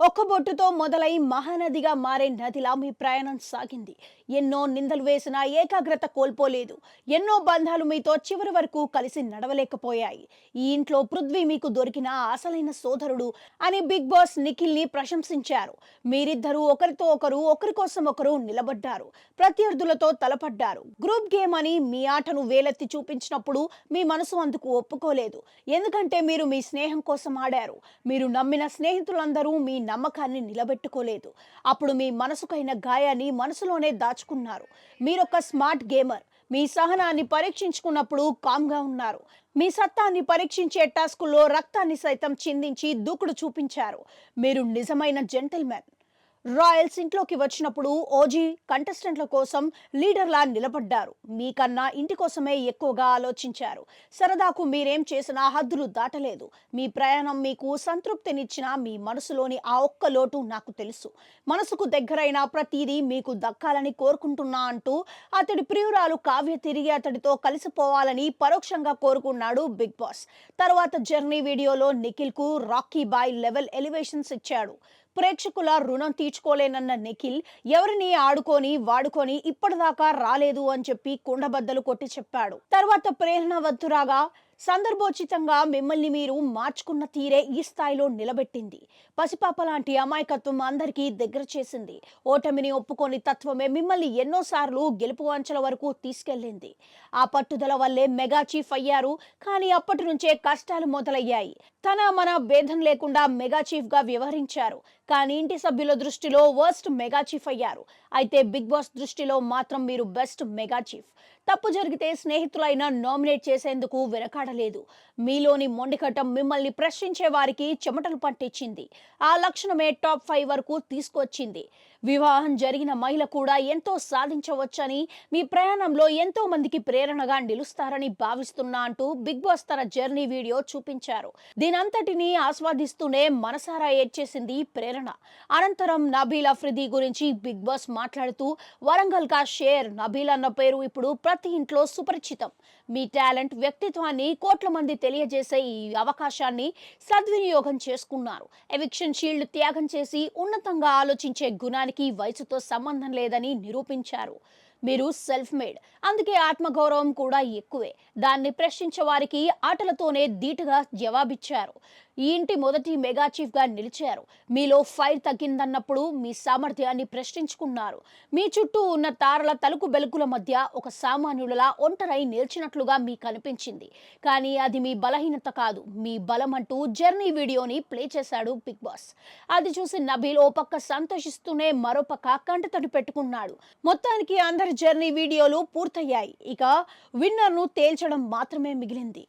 ఒక్క బొట్టుతో మొదలై మహానదిగా మారే నదిలా మీ ప్రయాణం సాగింది. ఎన్నో నిందలు వేసినా ఏకాగ్రత కోల్పోలేదు. ఎన్నో బంధాలు మీతో చివరి వరకు కలిసి నడవలేకపోయాయి. ఈ ఇంట్లో పృథ్వీ మీకు దొరికిన అసలైన సోదరుడు అని బిగ్ బాస్ నిఖిల్ ని ప్రశంసించారు. మీరిద్దరూ ఒకరితో ఒకరు, ఒకరి కోసం ఒకరు నిలబడ్డారు. ప్రత్యర్థులతో తలపడ్డారు. గ్రూప్ గేమ్ అని మీ ఆటను వేలెత్తి చూపించినప్పుడు మీ మనసు అందుకు ఒప్పుకోలేదు. ఎందుకంటే మీరు మీ స్నేహం కోసం ఆడారు. మీరు నమ్మిన స్నేహితులందరూ మీ నమ్మకాన్ని నిలబెట్టుకోలేదు. అప్పుడు మీ మనసుకైన గాయాన్ని మనసులోనే దాచుకున్నారు. మీరొక స్మార్ట్ గేమర్. మీ సహనాన్ని పరీక్షించుకున్నప్పుడు కామ్గా ఉన్నారు. మీ సత్తాన్ని పరీక్షించే టాస్కుల్లో రక్తాన్ని సైతం చిందించి దూకుడు చూపించారు. మీరు నిజమైన జెంటిల్మెన్. రాయల్స్ ఇంట్లోకి వచ్చినప్పుడు ఓజీ కంటెస్టెంట్ల కోసం లీడర్లా నిలబడ్డారు. మీకన్నా ఇంటి కోసమే ఎక్కువగా ఆలోచించారు. సరదాకు మీరేం చేసినా హద్దులు దాటలేదు. మీ ప్రయాణం మీకు సంతృప్తినిచ్చినా మీ మనసులోని ఆ ఒక్క లోటు నాకు తెలుసు. మనసుకు దగ్గరైన ప్రతిదీ మీకు దక్కాలని కోరుకుంటున్నా అంటూ అతడి ప్రియురాలు కావ్య తిరిగి అతడితో కలిసిపోవాలని పరోక్షంగా కోరుకున్నాడు బిగ్ బాస్. తర్వాత జర్నీ వీడియోలో నిఖిల్ కు రాకీ బాయ్ లెవెల్ ఎలివేషన్స్ ఇచ్చాడు. ప్రేక్షకుల రుణం తీర్చుకోలేనన్న నిఖిల్ ఎవరిని ఆడుకొని వాడుకొని ఇప్పటిదాకా రాలేదు అని చెప్పి కుండబద్దలు కొట్టి చెప్పాడు. తర్వాత ప్రేరణవంతురాగా సందర్భోచితంగా మిమ్మల్ని మీరు మార్చుకున్న తీరే ఈ స్థాయిలో నిలబెట్టింది. పసిపాప లాంటి అమాయకత్వం అందరికీ దగ్గర చేసింది. ఓటమిని ఒప్పుకొని తత్వమే మిమ్మల్ని ఎన్నోసార్లు గెలుపు అంచెల వరకు తీసుకెళ్ళింది. ఆ పట్టుదల వల్లే మెగా చీఫ్ అయ్యారు. కానీ అప్పటి నుంచే కష్టాలు మొదలయ్యాయి. తన మన భేదం లేకుండా మెగా చీఫ్ గా వ్యవహరించారు. కానీ ఇంటి సభ్యుల దృష్టిలో వర్స్ట్ మెగా చీఫ్ అయ్యారు. అయితే బిగ్ బాస్ దృష్టిలో మాత్రం మీరు బెస్ట్ మెగా చీఫ్. తప్పు జరిగితే స్నేహితులైనా నామినేట్ చేసేందుకు వెనకాడలేదు. మీలోని మొండికటం మిమ్మల్ని ప్రశ్నించే వారికి చెమటలు పట్టించింది. ఆ లక్షణమే టాప్ 5 వరకు తీసుకొచ్చింది. వివాహం జరిగిన మహిళ కూడా ఎంతో సాధించవచ్చని, మీ ప్రయాణంలో ఎంతో మందికి ప్రేరణగా నిలుస్తారని భావిస్తున్నా అంటూ బిగ్ బాస్ తన జర్నీ వీడియో చూపించారు. దీనంతటినీ ఆస్వాదిస్తూనే మనసారా ఏడ్చేసింది ప్రేరణ. అనంతరం నబీల్ అఫ్రిది గురించి బిగ్ బాస్ మాట్లాడుతూ, వరంగల్ కా షేర్ నబీల్ అన్న పేరు ఇప్పుడు ప్రతి ఇంట్లో సుపరిచితం. మీ టాలెంట్, వ్యక్తిత్వాన్ని కోట్ల మంది తెలియజేసే ఈ అవకాశాన్ని సద్వినియోగం చేసుకున్నారు. ఎవిక్షన్ షీల్డ్ త్యాగం చేసి ఉన్నతంగా ఆలోచించే గుణానికి వయసుతో సంబంధం లేదని నిరూపించారు. మీరు సెల్ఫ్ మేడ్, అందుకే ఆత్మగౌరవం కూడా ఎక్కువే. దాన్ని ప్రశ్నించే వారికి ఆటలతోనే ధీటుగా జవాబిచ్చారు. ఈ ఇంటి మొదటి మెగా చీఫ్ గా నిలిచారు. మీలో ఫైర్ తగ్గిందన్నప్పుడు మీ సామర్థ్యాన్ని ప్రశ్నించుకున్నారు. మీ చుట్టూ ఉన్న తారల తలుకు బెలుకుల మధ్య ఒక సామాన్యులలా ఒంటరై నిలిచినట్లుగా మీకు అనిపించింది. కానీ అది మీ బలహీనత కాదు, మీ బలం అంటూ జర్నీ వీడియోని ప్లే చేశాడు బిగ్ బాస్. అది చూసి నబీల్ ఓ పక్క సంతోషిస్తూనే మరో పక్క కంటతడి పెట్టుకున్నాడు. మొత్తానికి అందరి జర్నీ వీడియోలు పూర్తయ్యాయి. ఇక విన్నర్ ను తేల్చడం మాత్రమే మిగిలింది.